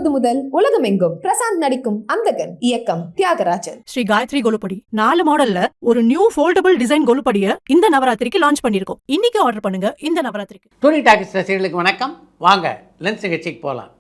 19 முதல் உலகமெங்கும் பிரசாந்த் நடிக்கும் அந்தகன், இயக்கம் தியாகராஜன். ஸ்ரீ காயத்ரி கொலுப்படி 4 மாடல்ல ஒரு நியூ ஃபோல்டபிள் டிசைன் கொலுப்படியை இந்த நவராத்திரிக்கு லான்ச் பண்ணிருக்கோம். இன்னைக்கு ஆர்டர் பண்ணுங்க. இந்த நவராத்திரிக்கு டூரி டாக்கிஸ் ரசிகர்களுக்கு வணக்கம். வாங்க லென்ஸ் நிகழ்ச்சிக்கு போகலாம்.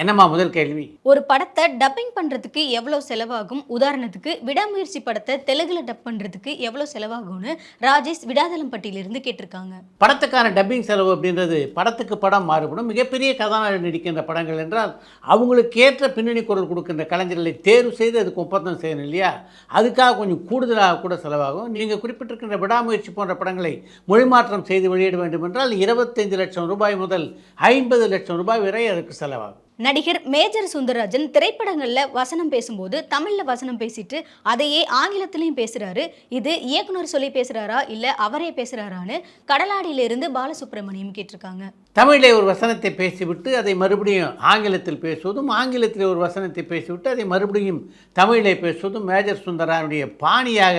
என்னம்மா முதல் கேள்வி? ஒரு படத்தை டப்பிங் பண்றதுக்கு எவ்வளவு செலவாகும்? உதாரணத்துக்கு விடாமுயற்சி படத்தை தெலுங்குல டப் பண்றதுக்கு எவ்வளவு செலவாகும்னு ராஜேஷ் விடாதளம்பட்டியிலிருந்து கேட்டிருக்காங்க. படத்துக்கான டப்பிங் செலவு அப்படின்றது படத்துக்கு படம் மாறுபடும். மிகப்பெரிய கதாநாயகர் நடிக்கின்ற படங்கள் என்றால் அவங்களுக்கு ஏற்ற பின்னணி குரல் கொடுக்கின்ற கலைஞர்களை தேர்வு செய்து அதுக்கு ஒப்பந்தம் செய்யணும் இல்லையா? அதுக்காக கொஞ்சம் கூடுதலாக கூட செலவாகும். நீங்கள் குறிப்பிட்டிருக்கின்ற விடாமுயற்சி போன்ற படங்களை மொழிமாற்றம் செய்து வெளியிட வேண்டும் என்றால் 25 லட்சம் ரூபாய் முதல் 50 லட்சம் ரூபாய் வரை அதுக்கு செலவாகும். நடிகர் மேஜர் சுந்தரராஜன் திரைப்படங்கள்ல வசனம் பேசும்போது தமிழ்ல வசனம் பேசிட்டு அதையே ஆங்கிலத்திலையும் பேசுறாரு. இது இயக்குனர் சொல்லி பேசுறாரா இல்ல அவரே பேசுறாரான்னு கடலாடியிலிருந்து பாலசுப்ரமணியம் கேட்டிருக்காங்க. தமிழிலே ஒரு வசனத்தை பேசிவிட்டு அதை மறுபடியும் ஆங்கிலத்தில் பேசுவதும், ஆங்கிலத்தில் ஒரு வசனத்தை பேசிவிட்டு அதை மறுபடியும் தமிழிலே பேசுவதும் மேஜர் சுந்தரானுடைய பாணியாக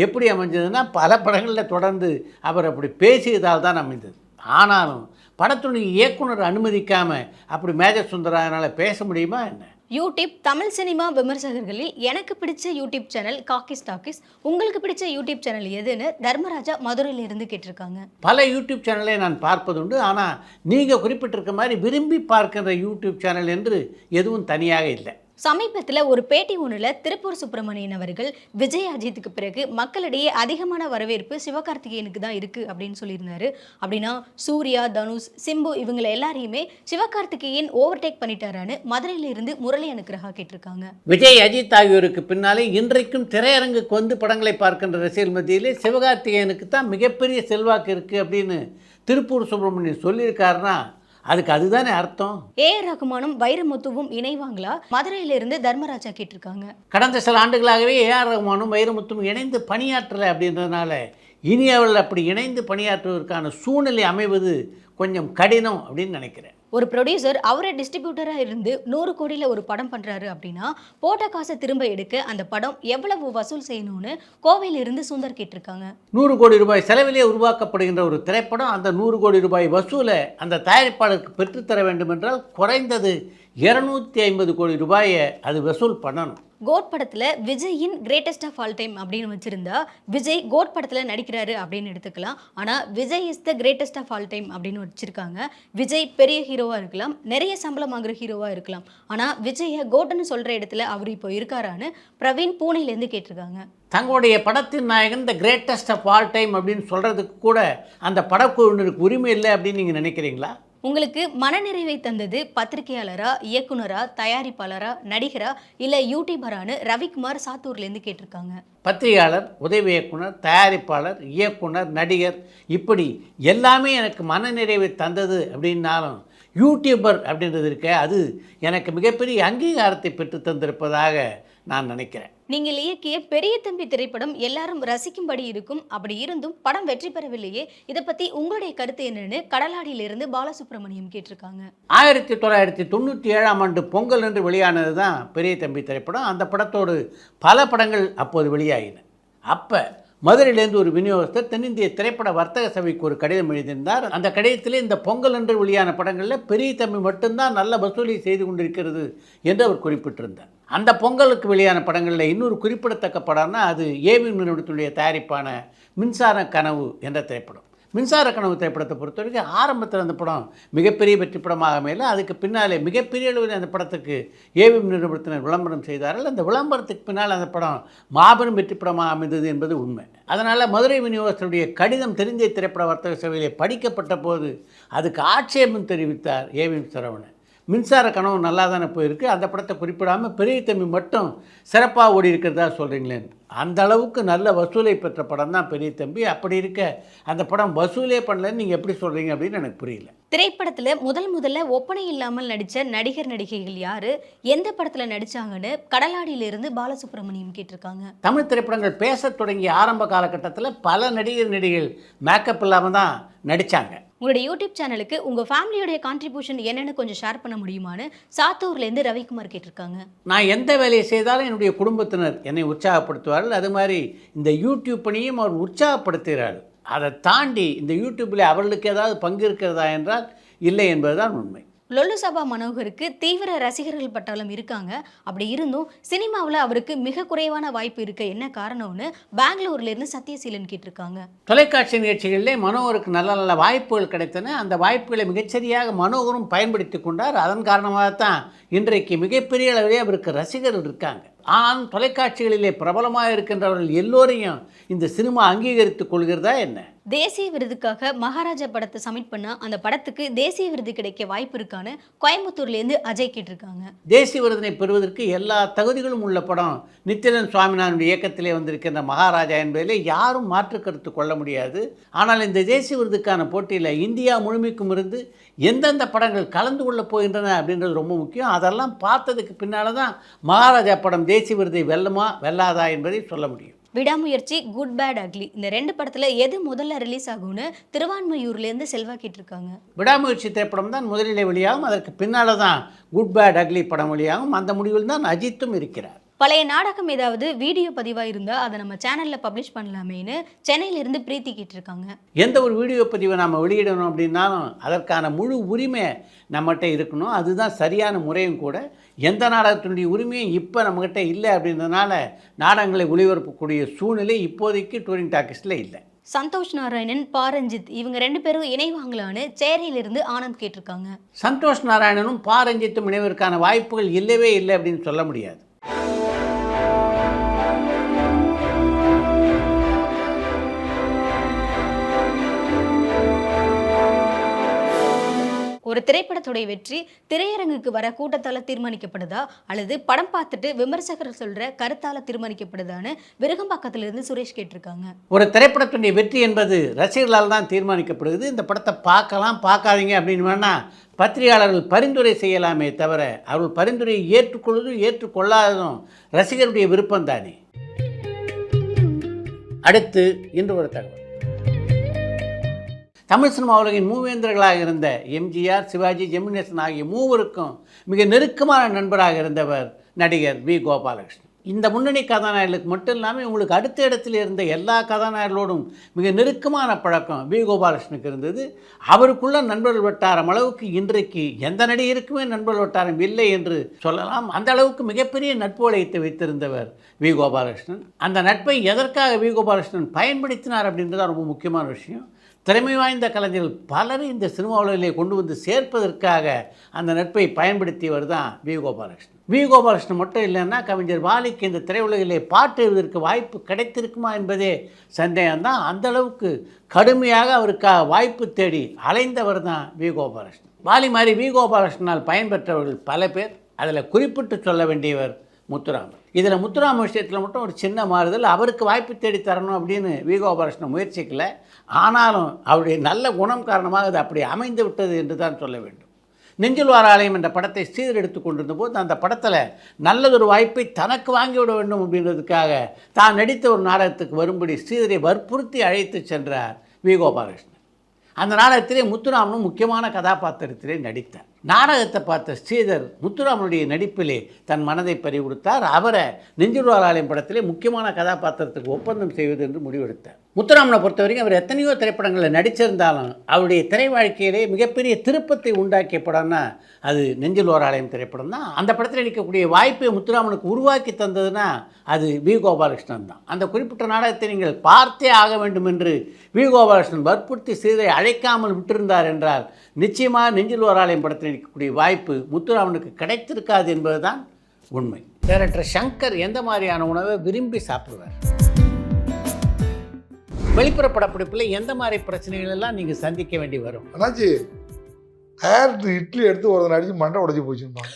எப்படி அமைஞ்சதுன்னா பல படங்களில் தொடர்ந்து அவர் அப்படி பேசியதால் தான் அமைந்தது. ஆனாலும் படத்துடைய இயக்குனர் அனுமதிக்காமல் அப்படி மேஜர் சுந்தரானால் பேச முடியுமா என்ன? யூடியூப் தமிழ் சினிமா விமர்சகர்களில் எனக்கு பிடிச்ச யூடியூப் சேனல் காக்கிஸ் டாக்கிஸ், உங்களுக்கு பிடிச்ச யூடியூப் சேனல் எதுன்னு தர்மராஜா மதுரையிலிருந்து கேட்டிருக்காங்க. பல யூடியூப் சேனலை நான் பார்ப்பது உண்டு. ஆனால் நீங்கள் குறிப்பிட்டிருக்க மாதிரி விரும்பி பார்க்கின்ற யூடியூப் சேனல் என்று எதுவும் தனியாக இல்லை. சமீபத்தில் ஒரு பேட்டி ஒன்றில் திருப்பூர் சுப்பிரமணியன் அவர்கள் விஜய் அஜித்துக்கு பிறகு மக்களிடையே அதிகமான வரவேற்பு சிவகார்த்திகேயனுக்கு தான் இருக்குது அப்படின்னு சொல்லியிருந்தாரு. அப்படின்னா சூர்யா, தனுஷ், சிம்பு இவங்களை எல்லாரையுமே சிவகார்த்திகேயன் ஓவர்டேக் பண்ணிட்டாரான்னு மதுரையிலிருந்து முரளி அனுக்கிரகா கேட்டிருக்காங்க. விஜய், அஜித் ஆகியோருக்கு பின்னாலே இன்றைக்கும் திரையரங்குக்கு வந்து படங்களை பார்க்கின்ற ரசிகர்கள் மத்தியிலே சிவகார்த்திகேயனுக்கு தான் மிகப்பெரிய செல்வாக்கு இருக்குது அப்படின்னு திருப்பூர் சுப்பிரமணியன் சொல்லியிருக்காருன்னா அதுக்கு அதுதானே அர்த்தம். ஏஆர் ரகுமானும் வைரமுத்துவும் இணைவாங்களா? மதுரையிலிருந்து தர்மராஜா கேட்டிருக்காங்க. கடந்த சில ஆண்டுகளாகவே ஏஆர் ரகுமானும் வைரமுத்தும் இணைந்து பணியாற்றலை அப்படின்றதுனால இனி அவர்கள் அப்படி இணைந்து பணியாற்றுவதற்கான சூழ்நிலை அமைவது கொஞ்சம் கடினம் அப்படின்னு நினைக்கிறேன். ஒரு ப்ரொடியூசர் அவரே டிஸ்ட்ரிபியூட்டராக இருந்து 100 கோடியில் ஒரு படம் பண்ணுறாரு அப்படின்னா போட்ட காசை திரும்ப எடுக்க அந்த படம் எவ்வளவு வசூல் செய்யணும்னு கோவையிலிருந்து சுந்தர் கேட்டிருக்காங்க. 100 கோடி ரூபாய் செலவிலே உருவாக்கப்படுகின்ற ஒரு திரைப்படம் அந்த 100 கோடி ரூபாய் வசூலை அந்த தயாரிப்பாளருக்கு பெற்றுத்தர வேண்டும் என்றால் குறைந்தது 250 கோடி ரூபாயை அது வசூல் பண்ணணும். கோட் படத்தில் விஜயின் கிரேட்டஸ்ட் ஆஃப் ஆல் டைம் அப்படின்னு வச்சுருந்தா விஜய் கோட் படத்தில் நடிக்கிறாரு அப்படின்னு எடுத்துக்கலாம். ஆனால் Vijay is the greatest of all time அப்படின்னு வச்சுருக்காங்க. விஜய் பெரிய ஹீரோவாக இருக்கலாம், நிறைய சம்பளம் வாங்குற ஹீரோவாக இருக்கலாம். ஆனால் விஜயை கோட்னு சொல்கிற இடத்துல அவர் இப்போ இருக்காரான்னு பிரவீன் பூனேலேருந்து கேட்டிருக்காங்க. தங்களுடைய படத்தின் நாயகன் the greatest of all time அப்படின்னு சொல்கிறதுக்கு கூட அந்த படக்குழுவினருக்கு உரிமை இல்லை அப்படின்னு நீங்கள் நினைக்கிறீங்களா? உங்களுக்கு மனநிறைவை தந்தது பத்திரிகையாளரா, இயக்குனரா, தயாரிப்பாளரா, நடிகரா இல்லை யூடியூபரானு ரவிக்குமார் சாத்தூர்லேருந்து கேட்டிருக்காங்க. பத்திரிகையாளர், உதவி இயக்குனர், தயாரிப்பாளர், இயக்குனர், நடிகர் இப்படி எல்லாமே எனக்கு மனநிறைவை தந்தது அப்படின்னாலும் யூடியூபர் அப்படின்றது இருக்க அது எனக்கு மிகப்பெரிய அங்கீகாரத்தை பெற்று தந்திருப்பதாக நான் நினைக்கிறேன். நீங்கள் இயக்கிய பெரிய தம்பி திரைப்படம் எல்லாரும் ரசிக்கும்படி இருக்கும், அப்படி இருந்தும் படம் வெற்றி பெறவில்லையே, இதை பற்றி உங்களுடைய கருத்து என்னன்னு கடலாடியிலிருந்து பாலசுப்ரமணியம் கேட்டிருக்காங்க. 1997ஆம் ஆண்டு பொங்கல் என்று வெளியானது தான் பெரிய தம்பி திரைப்படம். அந்த படத்தோடு பல படங்கள் அப்போது வெளியாகின. அப்போ மதுரையிலேருந்து ஒரு விநியோகஸ்தர் தென்னிந்திய திரைப்பட வர்த்தக சபைக்கு ஒரு கடிதம் எழுதியிருந்தார். அந்த கடிதத்தில் இந்த பொங்கல் என்று வெளியான படங்களில் பெரிய தம்பி மட்டும்தான் நல்ல வசூலை செய்து கொண்டிருக்கிறது என்று அவர் குறிப்பிட்டிருந்தார். அந்த பொங்கலுக்கு வெளியான படங்களில் இன்னொரு குறிப்பிடத்தக்க படம்னா அது ஏவி நிறுவனத்துடைய தயாரிப்பான மின்சார கனவு என்ற திரைப்படம். மின்சார கனவு திரைப்படத்தை பொறுத்த வரைக்கும் ஆரம்பத்தில் அந்த படம் மிகப்பெரிய வெற்றி படமாக மேலே அதுக்கு பின்னாலே மிகப்பெரிய அளவில் அந்த படத்துக்கு ஏவி நிறுவனத்தினர் விளம்பரம் செய்தார்கள். அந்த விளம்பரத்துக்கு பின்னால் அந்த படம் மாபெரும் வெற்றி படமாக அமைந்தது என்பது உண்மை. அதனால் மதுரை விநியோகத்தினுடைய கடிதம் தெரிந்த திரைப்பட வர்த்தக சபையிலே படிக்கப்பட்ட போது அதுக்கு ஆட்சேபம் தெரிவித்தார் ஏவி சரவணன். மின்சார கனவு நல்லா தானே போயிருக்கு, அந்த படத்தை குறிப்பிடாமல் பெரிய தம்பி மட்டும் சிறப்பாக ஓடி இருக்கிறதா சொல்கிறீங்களேன்னு. அந்த அளவுக்கு நல்ல வசூலை பெற்ற படம் தான் பெரிய தம்பி. அப்படி இருக்க அந்த படம் வசூலே பண்ணலன்னு நீங்கள் எப்படி சொல்கிறீங்க அப்படின்னு எனக்கு புரியல. திரைப்படத்தில் முதல்ல ஒப்பனை இல்லாமல் நடித்த நடிகர் நடிகைகள் யார், எந்த படத்தில் நடித்தாங்கன்னு கடலாடியிலிருந்து பாலசுப்ரமணியம் கேட்டிருக்காங்க. தமிழ் திரைப்படங்கள் பேச தொடங்கிய ஆரம்ப காலகட்டத்தில் பல நடிகர்கள் மேக்கப் இல்லாமல் தான் நடித்தாங்க. உங்களுடைய யூடியூப் சேனலுக்கு உங்கள் ஃபேமிலியோடைய கான்ட்ரிபியூஷன் என்னென்னு கொஞ்சம் ஷேர் பண்ண முடியுமான்னு சாத்தூர்லேருந்து ரவிக்குமார் கேட்டிருக்காங்க. நான் எந்த வேலையை செய்தாலும் என்னுடைய குடும்பத்தினர் என்னை உற்சாகப்படுத்துவார்கள். அது மாதிரி இந்த யூடியூப் பணியும் அவர் உற்சாகப்படுத்துகிறார்கள். அதை தாண்டி இந்த யூடியூப்பில் அவர்களுக்கு ஏதாவது பங்கு இருக்கிறதா என்றால் இல்லை என்பதுதான் உண்மை. லொல்லு சபா மனோகருக்கு தீவிர ரசிகர்கள் பட்டாளம் இருக்காங்க. அப்படி இருந்தும் சினிமாவில் அவருக்கு மிக குறைவான வாய்ப்பு இருக்கு, என்ன காரணம்னு பெங்களூர்லேருந்து சத்யசீலன் கேட்டிருக்காங்க. தொலைக்காட்சி நிகழ்ச்சிகளிலே மனோகருக்கு நல்ல நல்ல வாய்ப்புகள் கிடைத்தன. அந்த வாய்ப்புகளை மிகச்சரியாக மனோகரும் பயன்படுத்தி கொண்டார். அதன் காரணமாகத்தான் இன்றைக்கு மிகப்பெரிய அளவிலே அவருக்கு ரசிகர்கள் இருக்காங்க. ஆனால் தொலைக்காட்சிகளிலே பிரபலமாக இருக்கின்றவர்கள் எல்லோரையும் இந்த சினிமா அங்கீகரித்துக் கொள்கிறதா என்ன? தேசிய விருதுக்காக மகாராஜா படத்தை சப்மிட் பண்ண அந்த படத்துக்கு தேசிய விருது கிடைக்க வாய்ப்பு இருக்கான்னு கோயம்புத்தூர்லேருந்து அஜய் கேட்டிருக்காங்க. தேசிய விருதினை பெறுவதற்கு எல்லா தகுதிகளும் உள்ள படம் நித்திலன் சுவாமிநாதனுடைய இயக்கத்திலே வந்திருக்கின்ற மகாராஜா என்பதிலே யாரும் மாற்று கருத்து கொள்ள முடியாது. ஆனால் இந்த தேசிய விருதுக்கான போட்டியில் இந்தியா முழுமைக்கும் இருந்து எந்தெந்த படங்கள் கலந்து கொள்ளப் போகின்றன அப்படின்றது ரொம்ப முக்கியம். அதெல்லாம் பார்த்ததுக்கு பின்னால் தான் மகாராஜா படம் தேசிய விருதை வெல்லுமா வெல்லாதா என்பதை சொல்ல முடியும். விடாமுயற்சி, குட் பேட் அக்லி இந்த 2 படத்தில் எது முதல்ல ரிலீஸ் ஆகும்னு திருவான்மையூர்லேருந்து செல்வா கேட்டிருக்காங்க. விடாமுயற்சி திரைப்படம் தான் முதலிலே வெளியாகும். அதற்கு பின்னால் தான் குட் பேட் அக்லி படம் வெளியாகும். அந்த முடிவில் தான் அஜித்தும் இருக்கிறார். பழைய நாடகம் ஏதாவது வீடியோ பதிவாக இருந்தால் அதை நம்ம சேனலில் பப்ளிஷ் பண்ணலாமேன்னு சென்னையிலேருந்து பிரீத்தி கேட்டிருக்காங்க. எந்த ஒரு வீடியோ பதிவை நம்ம வெளியிடணும் அப்படின்னாலும் அதற்கான முழு உரிமை நம்மகிட்ட இருக்கணும். அதுதான் சரியான முறையும் கூட. எந்த நாடகத்தினுடைய உரிமையும் இப்போ நம்மகிட்ட இல்லை அப்படின்றதுனால நாடகங்களை ஒளிபரப்பக்கூடிய சூழ்நிலை இப்போதைக்கு டூரிங் டாக்கீஸில் இல்லை. சந்தோஷ் நாராயணன், பாரஞ்சித் இவங்க 2 பேரும் இணைவாங்களான்னு சேரியிலிருந்து ஆனந்த் கேட்டிருக்காங்க. சந்தோஷ் நாராயணனும் பாரஞ்சித்தும் இணைவதற்கான வாய்ப்புகள் இல்லவே இல்லை அப்படின்னு சொல்ல முடியாது. ஒரு திரைப்படத்துடைய வெற்றி திரையரங்குக்கு வர கூட்டத்தால் தீர்மானிக்கப்படுதா அல்லது படம் பார்த்துட்டு விமர்சகர்கள் சொல்கிற கருத்தால் தீர்மானிக்கப்படுதான்னு விருகம்பாக்கத்திலிருந்து சுரேஷ் கேட்டிருக்காங்க. ஒரு திரைப்படத்துடைய வெற்றி என்பது ரசிகர்களால் தான் தீர்மானிக்கப்படுது. இந்த படத்தை பார்க்கலாம் பார்க்காதீங்க அப்படின்னு வேணால் பத்திரிகையாளர்கள் பரிந்துரை செய்யலாமே தவிர அவர்கள் பரிந்துரையை ஏற்றுக்கொள்வதும் ஏற்றுக்கொள்ளாததும் ரசிகருடைய விருப்பம் தானே. அடுத்து இன்று ஒரு தகவல். தமிழ் சினிமா உலகின் மூவேந்தர்களாக இருந்த எம்ஜிஆர், சிவாஜி, ஜெமினேசன் ஆகிய மூவருக்கும் மிக நெருக்கமான நண்பராக இருந்தவர் நடிகர் வி. கோபாலகிருஷ்ணன். இந்த முன்னணி கதாநாயகர்களுக்கு மட்டும் இல்லாமல் உங்களுக்கு அடுத்த இடத்துல இருந்த எல்லா கதாநாயகர்களோடும் மிக நெருக்கமான பழக்கம் வி. கோபாலகிருஷ்ணனுக்கு இருந்தது. அவருக்குள்ள நண்பர்கள் வட்டாரம் அளவுக்கு இன்றைக்கு எந்த நடிகருக்குமே நண்பர்கள் வட்டாரம் இல்லை என்று சொல்லலாம். அந்த அளவுக்கு மிகப்பெரிய நட்பு வளையத்தை வைத்திருந்தவர் வி. கோபாலகிருஷ்ணன். அந்த நட்பை எதற்காக வி. கோபாலகிருஷ்ணன் பயன்படுத்தினார் அப்படின்றது ரொம்ப முக்கியமான விஷயம். திறமை வாய்ந்த கலைஞர்கள் பலரை இந்த சினிமா உலகிலே கொண்டு வந்து சேர்ப்பதற்காக அந்த நட்பை பயன்படுத்தியவர் தான் வி. கோபாலகிருஷ்ணன். வி. கோபாலகிருஷ்ணன் மட்டும் இல்லைன்னா கவிஞர் வாலிக்கு இந்த திரையுலகிலே பாட்டு எழுதுவதற்கு வாய்ப்பு கிடைத்திருக்குமா என்பதே சந்தேகம்தான். அந்தளவுக்கு கடுமையாக அவருக்காக வாய்ப்பு தேடி அலைந்தவர் தான் வி. கோபாலகிருஷ்ணன். வாலி மாதிரி வி. கோபாலகிருஷ்ணனால் பயன்பெற்றவர்கள் பல பேர். அதில் குறிப்பிட்டு சொல்ல வேண்டியவர் முத்துராமன். இதில் முத்துராமன் விஷயத்தில் மட்டும் ஒரு சின்ன மாறுதல். அவருக்கு வாய்ப்பு தேடி தரணும் அப்படின்னு வி. கோபாலகிருஷ்ணன் முயற்சிக்கல. ஆனாலும் அவருடைய நல்ல குணம் காரணமாக அது அப்படி அமைந்து விட்டது என்று தான் சொல்ல வேண்டும். நெஞ்சில் வார ஆலயம் என்ற படத்தை ஸ்ரீதர் எடுத்து கொண்டிருந்த போது அந்த படத்தில் நல்லதொரு வாய்ப்பை தனக்கு வாங்கிவிட வேண்டும் அப்படின்றதுக்காக தான் நடித்த ஒரு நாடகத்துக்கு வரும்படி ஸ்ரீதரை வற்புறுத்தி அழைத்து சென்றார் வி. கோபாலகிருஷ்ணன். அந்த நாடகத்திலே முத்துராமனும் முக்கியமான கதாபாத்திரத்திலே நடித்தார். நாடகத்தை பார்த்த ஸ்ரீதர் முத்துராமனுடைய நடிப்பிலே தன் மனதை பறி கொடுத்தார். அவரை நெஞ்சில் வார ஆலயம் படத்திலே முக்கியமான கதாபாத்திரத்துக்கு ஒப்பந்தம் செய்வது என்று முடிவெடுத்தார். முத்துராமனை பொறுத்த வரைக்கும் அவர் எத்தனையோ திரைப்படங்களில் நடிச்சிருந்தாலும் அவருடைய திரை வாழ்க்கையிலே மிகப்பெரிய திருப்பத்தை உண்டாக்கிய படம்னா அது நெஞ்சில் வார ஆலயம் திரைப்படம் தான். அந்த படத்தில் நடிக்கக்கூடிய வாய்ப்பை முத்துராமனுக்கு உருவாக்கி தந்ததுன்னா அது வி. கோபாலகிருஷ்ணன் தான். அந்த குறிப்பிட்ட நாடகத்தை நீங்கள் பார்த்தே ஆக வேண்டும் என்று வி. கோபாலகிருஷ்ணன் வற்புறுத்தி ஸ்ரீதரை அழைக்காமல் விட்டிருந்தார் என்றால் நிச்சயமாக நெஞ்சில் வார ஆலயம் படத்தில் நடிக்கக்கூடிய வாய்ப்பு முத்துராமனுக்கு கிடைத்திருக்காது என்பதுதான் உண்மை. டைரக்டர் சங்கர் எந்த மாதிரியான உணவை விரும்பி சாப்பிடுவார்? வெளிப்புற படப்பிடிப்பில் எந்த மாதிரி பிரச்சனைகள் எல்லாம் நீங்கள் சந்திக்க வேண்டி வரும்? அண்ணாச்சி டேரக்டர் இட்லி எடுத்து ஒரு அடிச்சு மண்டை உடஞ்சி போச்சுருப்பாங்க.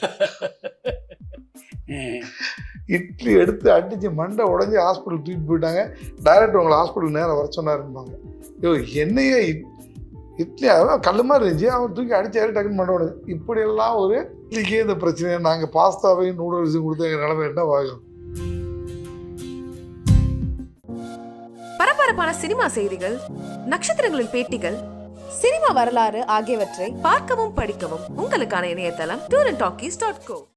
இட்லி எடுத்து அடித்து மண்டை உடஞ்சி ஹாஸ்பிட்டல் தூக்கிட்டு போயிட்டாங்க. டைரக்டர் உங்களை ஹாஸ்பிட்டல் நேரம் வர சொன்னாருப்பாங்க. ஐயோ என்னையே இட்லி அதான் கல் மாதிரி இருந்துச்சு, அவர் தூக்கி அடிச்சாரு டக்குன்னு மண்டை உடஞ்சி. இப்படியெல்லாம் ஒரு இட்லிக்கே இந்த பிரச்சனையை நாங்கள் பாஸ்தாவையும் நூடுல்ஸும் கொடுத்து எங்கள் நிலைமை என்ன வாங்கும். பரபரப்பான சினிமா செய்திகள், நட்சத்திரங்களின் பேட்டிகள், சினிமா வரலாறு ஆகியவற்றை பார்க்கவும் படிக்கவும் உங்களுக்கான இணையதளம் tourandtalkies.co.